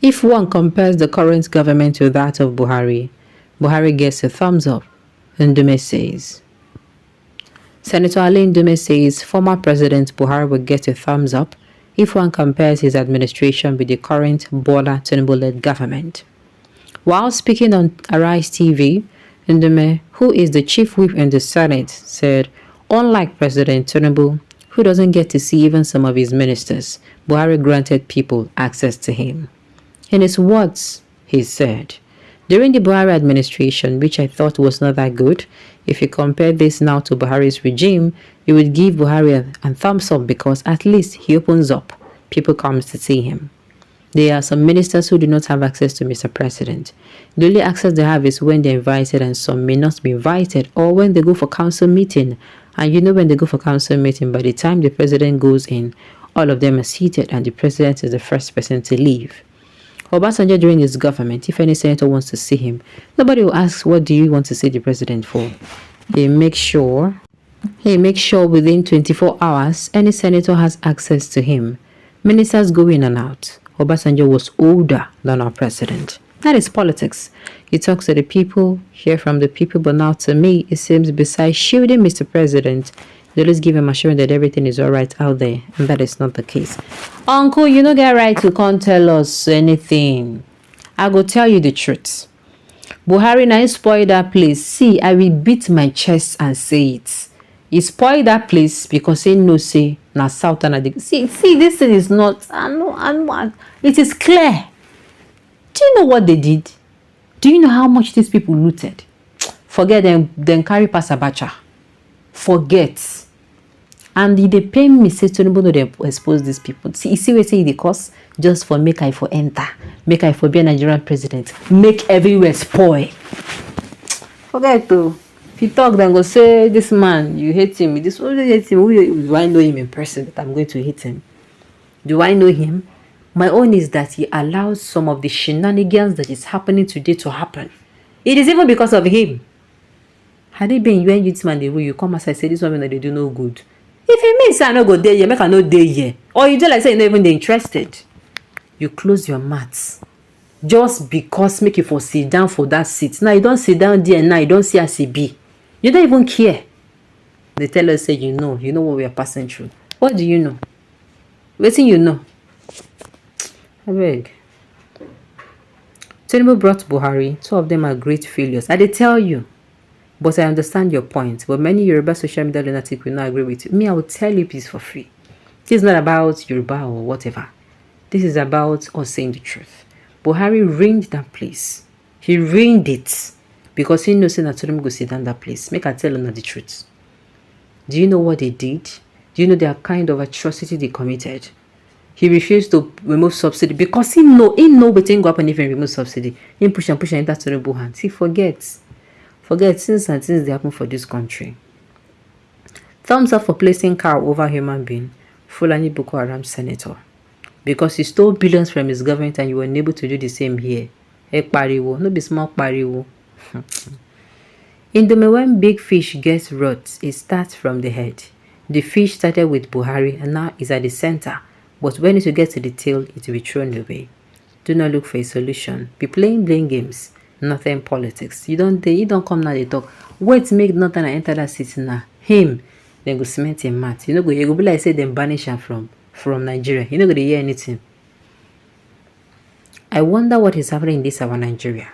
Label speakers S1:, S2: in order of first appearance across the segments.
S1: If one compares the current government to that of Buhari, Buhari gets a thumbs up, Ndume says. Senator Ali Ndume says former President Buhari will get a thumbs up if one compares his administration with the current Bola Tinubu-led government. While speaking on Arise TV, Ndume, who is the chief whip in the Senate, said, unlike President Tinubu, who doesn't get to see even some of his ministers, Buhari granted people access to him. In his words, he said, during the Buhari administration, which I thought was not that good, if you compare this now to Buhari's regime, you would give Buhari a thumbs up because at least he opens up. People come to see him. There are some ministers who do not have access to Mr. President. The only access they have is when they're invited and some may not be invited, or when they go for council meeting. And you know when they go for council meeting, by the time the president goes in, all of them are seated and the president is the first person to leave. Obasanjo during his government, if any senator wants to see him, nobody will ask, what do you want to see the president for? He makes sure within 24 hours, any senator has access to him. Ministers go in and out. Obasanjo was older than our president. That is politics. He talks to the people, hear from the people, but now to me, it seems besides shielding Mr. President, they just give him assurance that everything is alright out there, and that is not the case. Uncle, you don't get right to can't tell us anything. I go tell you the truth. Buhari now spoil that place. See, I will beat my chest and say it. He spoiled that place because he knows say na southern. See, this thing is not. I know. It is clear. Do you know what they did? Do you know how much these people looted? Forget them. Then carry pass Abacha. Forget. And they pay me say to nobody expose these people. See what say the cost just for make I for enter, make I for be a Nigerian president, make everywhere spoil. Forget to. If you talk, then go say this man, you hate him. This one hate him. Do I know him in person that I'm going to hate him? Do I know him? My own is that he allows some of the shenanigans that is happening today to happen. It is even because of him. Had it been you and youth man, the way you come as I say this woman that they do no good. If it means I no go there, you make I no there here. Or you just like say you're not even interested. You close your mouth. Just because make you for sit down for that seat. Now you don't sit down there now, you don't see as it be. You don't even care. They tell us say you know what we are passing through. What do you know? What thing you know? I beg. Tinubu brought Buhari. Two of them are great failures. I did tell you. But I understand your point. But many Yoruba social media lunatics will not agree with you. Me, I will tell you peace for free. This is not about Yoruba or whatever. This is about us saying the truth. Buhari ruined that place. He ruined it. Because he knows that Tinubu go sit down that place. Make I tell you the truth. Do you know what they did? Do you know the kind of atrocity they committed? He refused to remove subsidy because he know what thing go happen if he remove subsidy. He push and into Tinubu hands. He forgets. Forget things and things they happen for this country. Thumbs up for placing cow over human being. Fulani Boko Haram senator. Because he stole billions from his government and you were unable to do the same here. Pariwo. No be small pariwo. In the when big fish gets rot, it starts from the head. The fish started with Buhari and now is at the center. But when it will get to the tail, it will be thrown away. Do not look for a solution. Be playing blame games. Nothing politics. You don't come now they talk. Wait make nothing enter that city now. Him, then go cement him mat. You go be like say them banish him from Nigeria. You know go hear anything. I wonder what is happening in this our Nigeria.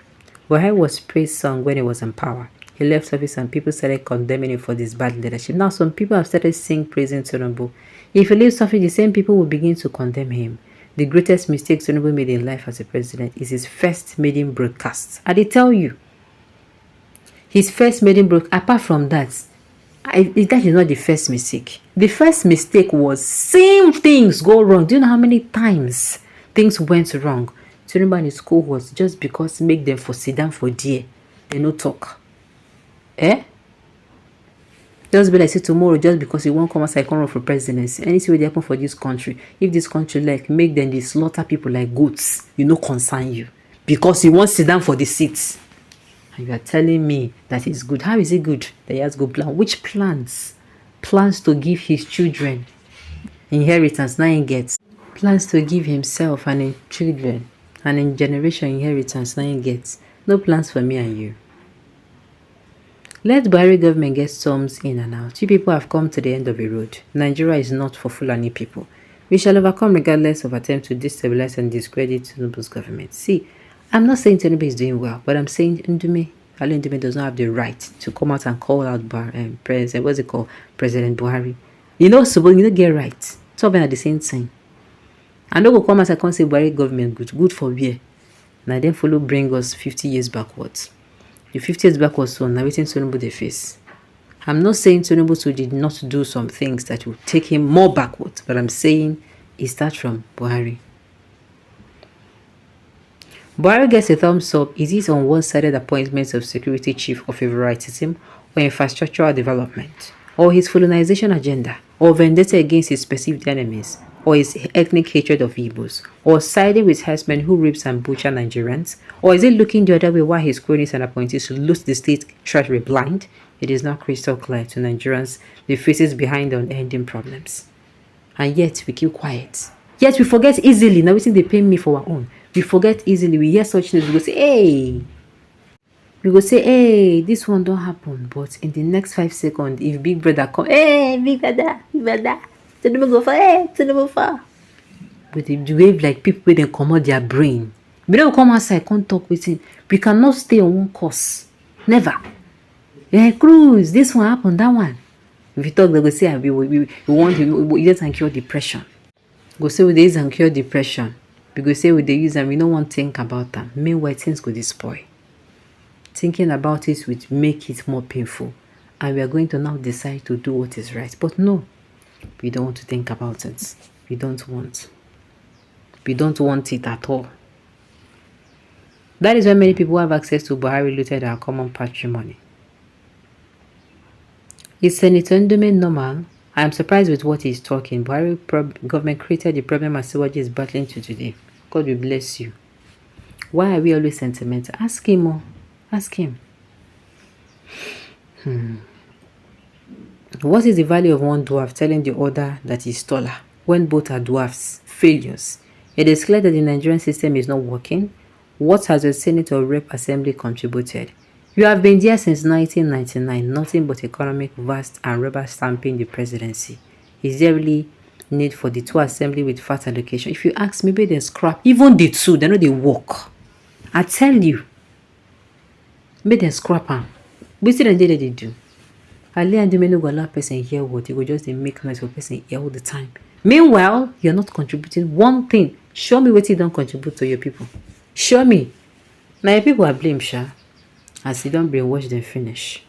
S1: Buhari was praised song when he was in power. He left office and people started condemning him for this bad leadership. Now some people have started singing praising Tinubu. If he leaves office, the same people will begin to condemn him. The greatest mistake Tinubu made in life as a president is his first maiden broadcast. I did tell you. His first maiden broadcast, apart from that, that is not the first mistake. The first mistake was seeing things go wrong. Do you know how many times things went wrong? Tinubu and his cohorts just because make them for sit down for dear. They no talk. Just be like say tomorrow just because he won't come as I come run for presidency. Anything will happen for this country. If this country like make them they slaughter people like goats, you know concern you. Because he won't sit down for the seats. And you are telling me that it's good. How is it good that he has good plan? Which plans? Plans to give his children inheritance, now he gets. Plans to give himself and his children. And in generation inheritance, now you get no plans for me and you. Let Buhari government get storms in and out. You people have come to the end of a road. Nigeria is not for Fulani people. We shall overcome regardless of attempts to destabilize and discredit Tinubu's government. See, I'm not saying Tinubu is doing well, but I'm saying Ndume does not have the right to come out and call out President Buhari. You know, you don't get right. Two of them at the same time. And don't go come out and say Buhari government good for where. Now then follow bring us 50 years backwards. The 50 years backwards, so now waiting Tinubu the face. I'm not saying Tinubu did not do some things that will take him more backwards, but I'm saying it starts from Buhari. Buhari gets a thumbs up. Is it on one-sided appointments of security chief of favoritism or infrastructural development, or his colonization agenda, or vendetta against his perceived enemies, or his ethnic hatred of Igbos, or siding with herdsmen who rapes and butcher Nigerians, or is it looking the other way while his cronies and appointees loot the state treasury blind? It is not crystal clear to Nigerians the faces behind the unending problems. And yet we keep quiet. Yet we forget easily. Now we think they pay me for our own. We forget easily. We hear such news. We go say, hey. We go say, hey, this one don't happen. But in the next 5 seconds, if Big Brother come, hey, Big Brother, Ndume go for, hey, Ndume for. But they behave like people when they come out their brain. We don't come outside, can't talk with him. We cannot stay on one course. Never. Yeah, cruise. This one happened, that one. If you talk, they go say, we just and cure depression. Go say with this and cure depression. We go say with the use and we don't want to think about them. Meanwhile, things go despoil. Thinking about it will make it more painful. And we are going to now decide to do what is right. But no, we don't want to think about it. We don't want. We don't want it at all. That is why many people who have access to Buhari looted our common patrimony. Is Senator Ndume normal? I am surprised with what he is talking. Buhari government created the problem Asiwaju is battling to today. God will bless you. Why are we always sentimental? Ask him more. Ask him. What is the value of one dwarf telling the other that he's taller when both are dwarfs? Failures. It is clear that the Nigerian system is not working. What has the Senate or Rep Assembly contributed? You have been there since 1999, nothing but economic vast and rubber stamping the presidency. Is there really need for the two assembly with fat allocation? If you ask, maybe they scrap. Even the two, they know they work. I tell you. Maybe they scrap them. But still they do. Ali and Ndume no go allow person hear what. You go just make noise for person hear all the time. Meanwhile, you're not contributing one thing. Show me what you don't contribute to your people. Show me. Now your people are blamed, Sha. As you don't brainwash them finish.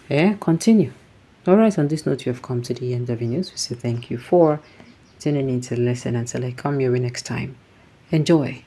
S1: Continue. Alright, on this note, you have come to the end of the news. We say thank you for tuning in to listen until I come your way next time. Enjoy.